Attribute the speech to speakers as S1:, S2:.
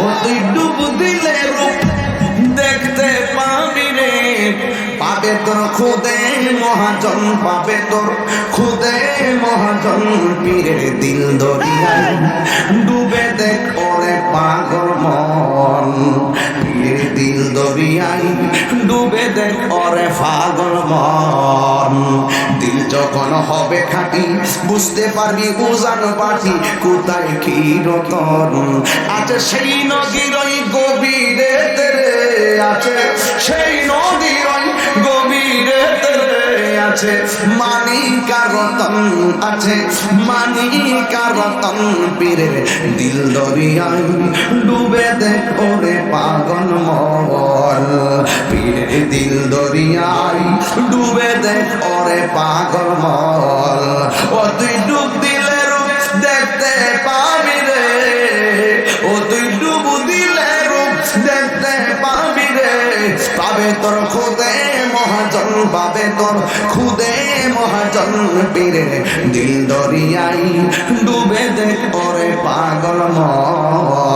S1: ও তুই ডুব দিলে রূপ দেখতে পাবি রে, পাবে তোর খুদে মহাজন, পাবে তোর খুদে মহাজন। পীরের দিল দরিয়ায় ডুবে দেখ ওরে পাগল মন, পীরের দিল দরিয়ায় ডুবে দেখ ওরে পাগল মন। দিল যখন হবে খাঁটি বুঝতে পারবি উজান বাটি কোথায় কি রতন আছে। সেই নদীর ওই গভীরে তেরে আছে, সেই নদীর ওই গভীরে তেরে আছে মানিকার রতন আছে, মানিকার রতন। পীরের দিল দরিয়ায় ডুবে দেখ ওরে পাগল মন, পীরের দিল দরিয়ায় ডুবে দেখ ওরে পাগল মন। ও তুই ডুব দিলে রূপ দেখতে পাবি রে, ও তুই ডুব দিলে রূপ দেখতে পাবি রে, পাবে তোর খুদে মহাজন, পাবে তোর খুদে মহাজন। পীরের দিল দরিয়ায় ডুবে দেখ ওরে পাগল মন।